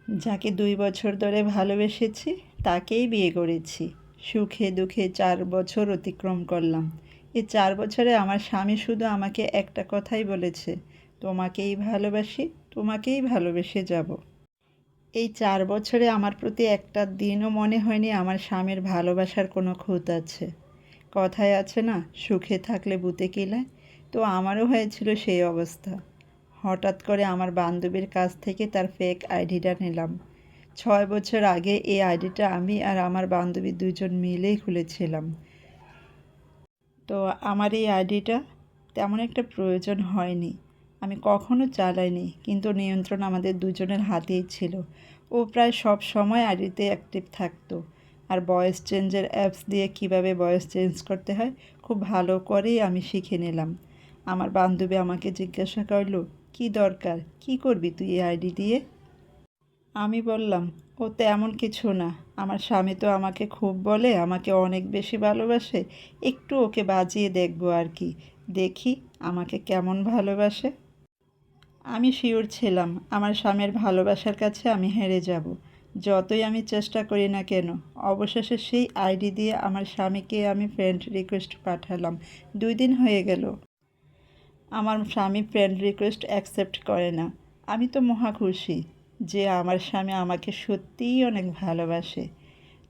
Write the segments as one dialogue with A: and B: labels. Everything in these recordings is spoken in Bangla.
A: যাকে 2 বছর ধরে ভালোবেসেছি তাকেই বিয়ে করেছি। সুখে দুঃখে 4 বছর অতিক্রম করলাম। এই 4 বছরে আমার স্বামী শুধু আমাকে একটা কথাই বলেছে, তোমাকেই ভালোবাসি, তোমাকেই ভালোবেসে যাব। এই 4 বছরে আমার প্রতি একটা দিনও মনে হয়নি আমার স্বামীর ভালোবাসার কোনো খুঁত আছে। কথায় আছে না, সুখে থাকলে বুতে কিলায়, তো আমারও হয়েছিল সেই অবস্থা। হঠাৎ করে আমার বান্ধবীর কাছ থেকে তার ফেক আইডিটা নিলাম। 6 বছর আগে এই আইডিটা আমি আর আমার বান্ধবী দুজন মিলেই খুলেছিলাম। তো আমার এই আইডিটা তেমন একটা প্রয়োজন হয়নি, আমি কখনো চালাইনি, কিন্তু নিয়ন্ত্রণ আমাদের দুজনের হাতেই ছিল। ও প্রায় সব সময় আইডিতে অ্যাক্টিভ থাকতো। আর ভয়েস চেঞ্জের অ্যাপস দিয়ে কিভাবে ভয়েস চেঞ্জ করতে হয় খুব ভালো করেই আমি শিখে নিলাম। আমার বান্ধবী আমাকে জিজ্ঞাসা করলো, কী দরকার, কী করবি তুই এই আইডি দিয়ে? আমি বললাম, ও তেমন কিছু না, আমার স্বামী তো আমাকে খুব বলে, আমাকে অনেক বেশি ভালোবাসে, একটু ওকে বাজিয়ে দেখবো আর কি, দেখি আমাকে কেমন ভালোবাসে। আমি শিওর ছিলাম আমার স্বামীর ভালোবাসার কাছে আমি হেরে যাব, যতই আমি চেষ্টা করি না কেন। অবশেষে সেই আইডি দিয়ে আমার স্বামীকে আমি ফ্রেন্ড রিকোয়েস্ট পাঠালাম। 2 দিন হয়ে গেল, আমার স্বামী ফ্রেন্ড রিকোয়েস্ট অ্যাকসেপ্ট করে না। আমি তো মহা খুশি যে আমার স্বামী আমাকে সত্যিই অনেক ভালোবাসে।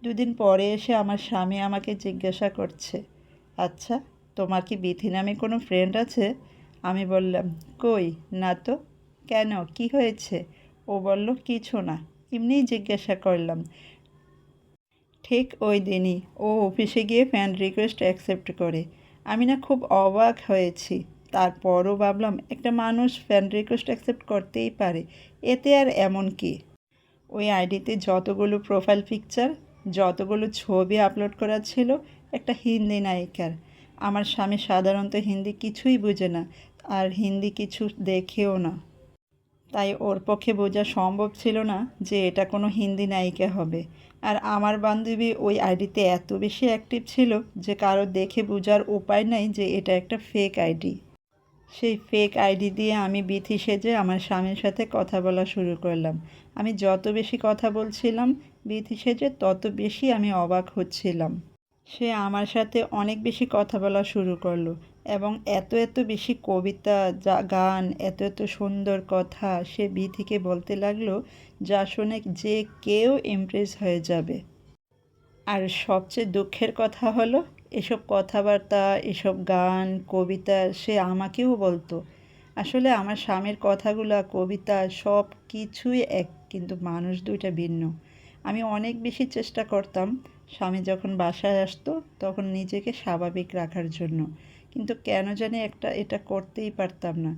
A: 2 দিন পরে এসে আমার স্বামী আমাকে জিজ্ঞাসা করছে, আচ্ছা, তোমার কি বিথি নামে কোনো ফ্রেন্ড আছে? আমি বললাম, কই, না তো। কেন, কি হয়েছে? ও বলল, কিছু না, এমনিই জিজ্ঞাসা করলাম। ঠিক ওই দিনই ও অফিসে গিয়ে ফ্রেন্ড রিকোয়েস্ট অ্যাকসেপ্ট করে। আমি না খুব অবাক হয়েছি। তারপরও ভাবলাম, একটা মানুষ ফ্রেন্ড রিকোয়েস্ট অ্যাকসেপ্ট করতেই পারে, এতে আর এমন কি। ওই আইডিতে যতগুলো প্রোফাইল পিকচার, যতগুলো ছবি আপলোড করা ছিল একটা হিন্দি নায়িকার। আমার স্বামী সাধারণত হিন্দি কিছুই বোঝে না, আর হিন্দি কিছু দেখেও না, তাই ওর পক্ষে বোঝা সম্ভব ছিল না যে এটা কোনো হিন্দি নায়িকা হবে। আর আমার বান্ধবী ওই আইডিতে এত বেশি অ্যাক্টিভ ছিল যে কারো দেখে বোঝার উপায় নাই যে এটা একটা ফেক আইডি। সেই ফেক আইডি দিয়ে আমি বিথি সেজে আমার স্বামীর সাথে কথা বলা শুরু করলাম। আমি যত বেশি কথা বলছিলাম বিথি সেজে, তত বেশি আমি অবাক হচ্ছিলাম। সে আমার সাথে অনেক বেশি কথা বলা শুরু করলো, এবং এত এত বেশি কবিতা, গান, এত এত সুন্দর কথা সে বিথিকে বলতে লাগলো, যা শুনে যে কেউ ইমপ্রেস হয়ে যাবে। আর সবচেয়ে দুঃখের কথা হলো, এসব কথাবার্তা, এসব গান, কবিতা সে আমাকেও বলতো। আসলে আমার স্বামীর কথাগুলা, কবিতা সব কিছুই এক, কিন্তু মানুষ দুইটা ভিন্ন। আমি অনেক বেশি চেষ্টা করতাম স্বামী যখন বাসায় আসতো তখন নিজেকে স্বাভাবিক রাখার জন্য, কিন্তু কেন জানি এটা করতেই পারতাম না।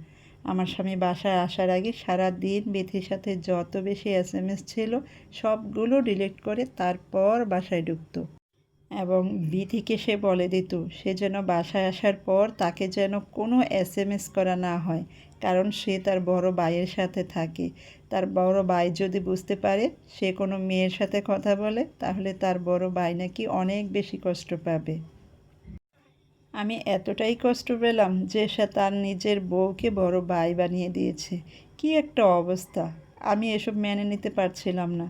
A: আমার স্বামী বাসায় আসার আগে সারা দিন বিথির সাথে যত বেশি এসএমএস ছিল সবগুলো ডিলিট করে তারপর বাসায় ঢুকতো, এবং বিথিকে সে বলে দিত সে যেন বাসায় আসার পর তাকে যেন কোনো এসএমএস করা না হয়, কারণ সে তার বড় ভাইয়ের সাথে থাকে। তার বড় ভাই যদি বুঝতে পারে সে কোনো মেয়ের সাথে কথা বলে তাহলে তার বড় ভাই নাকি অনেক বেশি কষ্ট পাবে। আমি এতটাই কষ্ট পেলাম যে সে তার নিজের বউকে বড় ভাই বানিয়ে দিয়েছে। কী একটা অবস্থা! আমি এসব মেনে নিতে পারছিলাম না।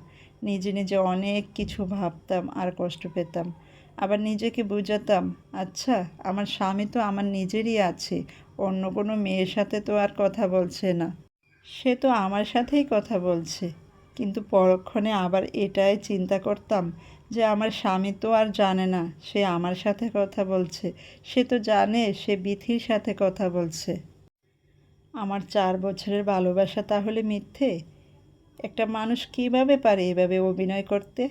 A: নিজে নিজে অনেক কিছু ভাবতাম আর কষ্ট পেতাম। আবার নিজেকে বুঝাতাম, আচ্ছা, আমার স্বামী তো আমার নিজেরই আছে, অন্য কোনো মেয়ের সাথে তো আর কথা বলছে না, সে তো আমার সাথেই কথা বলছে। কিন্তু পরক্ষণে আবার এটাই চিন্তা করতাম যে আমার স্বামী তো আর জানে না সে আমার সাথে কথা বলছে, সে তো জানে সে বিথির সাথে কথা বলছে। আমার 4 বছরের ভালোবাসা তাহলে মিথ্যে? একটা মানুষ কিভাবে পারে এভাবে অভিনয় করতে?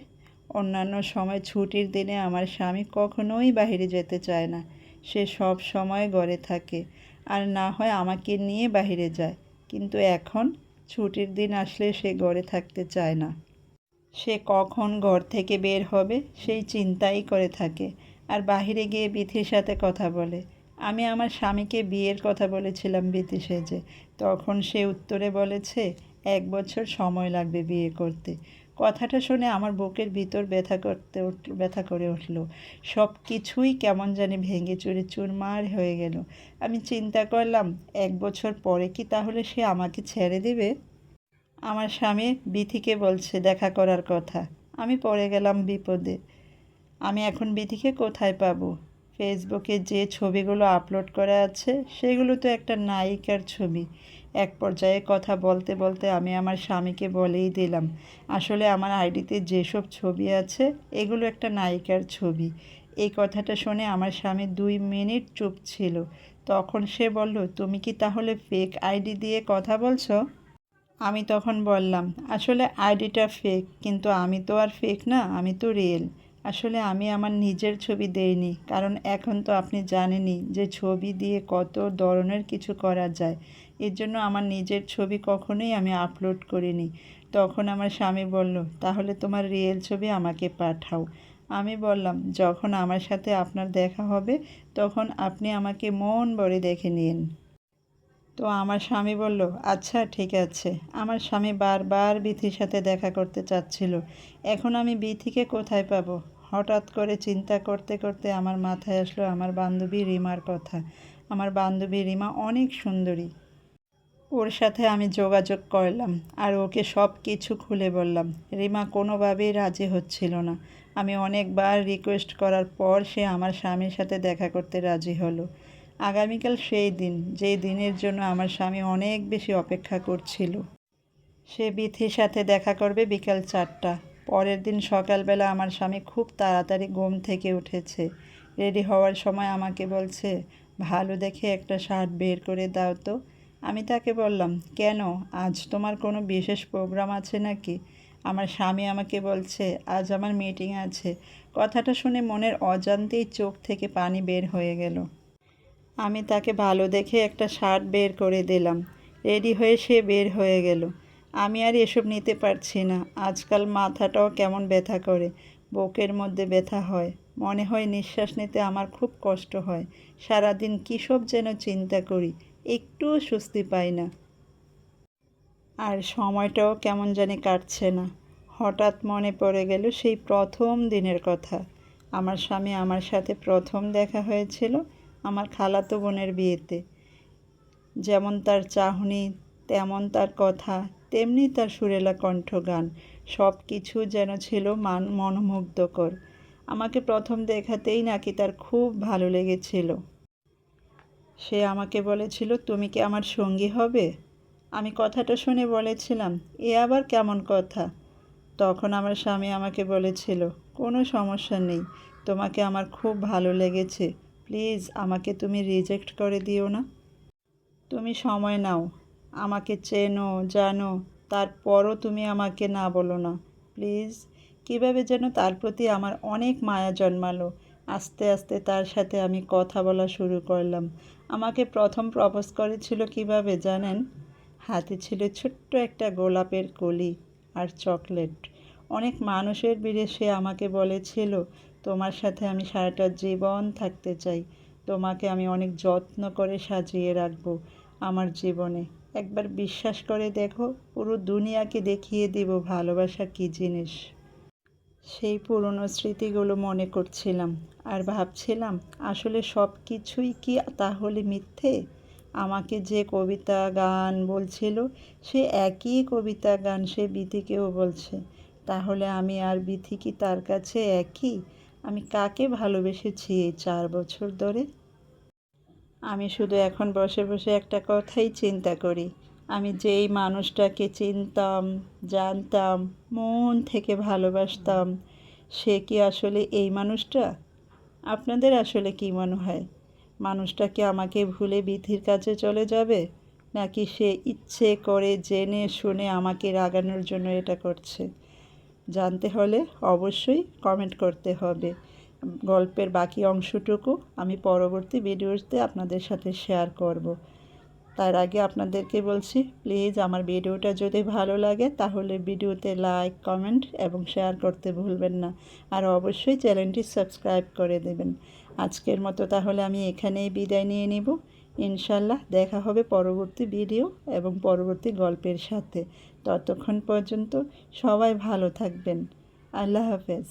A: অন্যান্য সময় ছুটির দিনে আমার স্বামী কখনোই বাইরে যেতে চায় না, সে সব সময় ঘরে থাকে, আর না হয় আমাকে নিয়ে বাইরে যায়। কিন্তু এখন ছুটির দিন আসলে সে ঘরে থাকতে চায় না, সে কখন ঘর থেকে বের হবে সেই চিন্তাই করে থাকে, আর বাইরে গিয়ে বিথির সাথে কথা বলে। আমি আমার স্বামীকে বিয়ের কথা বলেছিলাম বিথি সেজে, তখন সে উত্তরে বলেছে 1 বছর সময় লাগবে বিয়ে করতে। কথাটা শুনে আমার বুকের ভিতর ব্যথা করে উঠল। সব কিছুই কেমন জানি ভেঙে চুরে চুরমার হয়ে গেল। আমি চিন্তা করলাম, 1 বছর পরে কি তাহলে সে আমাকে ছেড়ে দেবে? আমার স্বামী বিথিকে বলছে দেখা করার কথা। আমি পড়ে গেলাম বিপদে। আমি এখন বিথিকে কোথায় পাবো? ফেসবুকে যে ছবিগুলো আপলোড করা আছে সেগুলো তো একটা নায়িকার ছবি। এক পর্যায়ে কথা বলতে বলতে আমি আমার স্বামীকে বলেই দিলাম, আসলে আমার আইডিতে যেসব ছবি আছে এগুলো একটা নায়িকার ছবি। এই কথাটা শুনে আমার স্বামী 2 মিনিট চুপ ছিল। তখন সে বলল, তুমি কি তাহলে ফেক আইডি দিয়ে কথা বলছো? আমি তখন বললাম, আসলে আইডিটা ফেক, কিন্তু আমি তো আর ফেক না, আমি তো রিয়েল। আসলে আমি আমার নিজের ছবি দেইনি, কারণ এখন তো আপনি জানেনই যে ছবি দিয়ে কত ধরনের কিছু করা যায়। এর জন্য আমার নিজের ছবি কখনোই আমি আপলোড করিনি। তখন আমার স্বামী বলল, তাহলে তোমার রিয়েল ছবি আমাকে পাঠাও। আমি বললাম, যখন আমার সাথে আপনার দেখা হবে তখন আপনি আমাকে মন ভরে দেখে নিন। তো আমার স্বামী বলল, আচ্ছা ঠিক আছে। আমার স্বামী বারবার বিথির সাথে দেখা করতে চাচ্ছিল। এখন আমি বিথিকে কোথায় পাবো? হঠাৎ করে চিন্তা করতে করতে আমার মাথায় আসলো আমার বান্ধবী রিমার কথা। আমার বান্ধবী রিমা অনেক সুন্দরী। ওর সাথে আমি যোগাযোগ করলাম আর ওকে সব কিছু খুলে বললাম। রিমা কোনোভাবেই রাজি হচ্ছিল না। আমি অনেকবার রিকোয়েস্ট করার পর সে আমার স্বামীর সাথে দেখা করতে রাজি হলো। আগামীকাল সেই দিন, যেই দিনের জন্য আমার স্বামী অনেক বেশি অপেক্ষা করছিল। সে বিথির সাথে দেখা করবে বিকাল 4টা। পরের দিন সকালবেলা আমার স্বামী খুব তাড়াতাড়ি ঘুম থেকে উঠেছে। রেডি হওয়ার সময় আমাকে বলছে, ভালো দেখে একটা শার্ট বের করে দাও তো। আমি তাকে বললাম, কেন, আজ তোমার কোনো বিশেষ প্রোগ্রাম আছে নাকি? আমার স্বামী আমাকে বলছে, আজ আমার মিটিং আছে। কথাটা শুনে মনের অজান্তেই চোখ থেকে পানি বের হয়ে গেল। আমি তাকে ভালো দেখে একটা শার্ট বের করে দিলাম। রেডি হয়ে সে বের হয়ে গেল। আমি আর এসব নিতে পারছি না। আজকাল মাথাটাও কেমন ব্যথা করে, বুকের মধ্যে ব্যথা হয়, মনে হয় নিঃশ্বাস নিতে আমার খুব কষ্ট হয়। সারাদিন কী সব যেন চিন্তা করি, একটুও স্বস্তি পাই না। আর সময়টাও কেমন জানি কাটছে না। হঠাৎ মনে পড়ে গেল সেই প্রথম দিনের কথা। আমার স্বামী আমার সাথে প্রথম দেখা হয়েছিল আমার খালাতো বোনের বিয়েতে। যেমন তার চাহনি, তেমন তার কথা, তেমনি তার সুরেলা কণ্ঠগান, সব কিছু যেন ছিল মনোমুগ্ধকর। আমাকে প্রথম দেখাতেই নাকি তার খুব ভালো লেগেছিল। সে আমাকে বলেছিল, তুমি কি আমার সঙ্গী হবে? আমি কথাটা শুনে বলেছিলাম, এ আবার কেমন কথা? তখন আমার স্বামী আমাকে বলেছিল, কোনো সমস্যা নেই, তোমাকে আমার খুব ভালো লেগেছে, প্লিজ আমাকে তুমি রিজেক্ট করে দিও না। তুমি সময় নাও, আমাকে চেনো জানো, তারপরও তুমি আমাকে না বলো না, প্লিজ। কীভাবে যেন তার প্রতি আমার অনেক মায়া জন্মালো। আস্তে আস্তে তার সাথে আমি কথা বলা শুরু করলাম। আমাকে প্রথম প্রপোজ করেছিল কিভাবে জানেন? হাতে ছিল ছোট্ট একটা গোলাপের কলি আর চকলেট। অনেক মানুষের ভিড়ে সে আমাকে বলেছিল, তোমার সাথে আমি সারাটা জীবন থাকতে চাই, তোমাকে আমি অনেক যত্ন করে সাজিয়ে রাখবো আমার জীবনে। একবার বিশ্বাস করে দেখো, পুরো দুনিয়াকে দেখিয়ে দিব ভালোবাসা কী জিনিস। সেই পুরনো স্মৃতিগুলো মনে করছিলাম আর ভাবছিলাম, আসলে সব কিছুই কি তাহলে মিথ্যে? আমাকে যে কবিতা গান বলছিল, সে একই কবিতা গান সে বিথিকেও বলছে। তাহলে আমি আর বিথি কি তার কাছে একই? আমি কাকে ভালোবেসেছি এই 4 বছর ধরে? আমি শুধু এখন বসে বসে একটা কথাই চিন্তা করি, আমি যেই মানুষটাকে চিনতাম, জানতাম, মন থেকে ভালোবাসতাম, সে কি আসলে এই মানুষটা? আপনাদের আসলে কী মনে হয়? মানুষটা কি আমাকে ভুলে বিথির কাছে চলে যাবে, নাকি সে ইচ্ছে করে জেনে শুনে আমাকে রাগানোর জন্য এটা করছে? জানতে হলে অবশ্যই কমেন্ট করতে হবে। গল্পের বাকি অংশটুকু আমি পরবর্তী ভিডিওতে আপনাদের সাথে শেয়ার করব। তার আগে আপনাদেরকে বলছি, প্লিজ আমার ভিডিওটা যদি ভালো লাগে তাহলে ভিডিওতে লাইক, কমেন্ট এবং শেয়ার করতে ভুলবেন না। আর অবশ্যই চ্যানেলটি সাবস্ক্রাইব করে দেবেন। আজকের মতো তাহলে আমি এখানেই বিদায় নিয়ে নিব। ইনশাল্লাহ দেখা হবে পরবর্তী ভিডিও এবং পরবর্তী গল্পের সাথে। ততক্ষণ পর্যন্ত সবাই ভালো থাকবেন। আল্লাহ হাফেজ।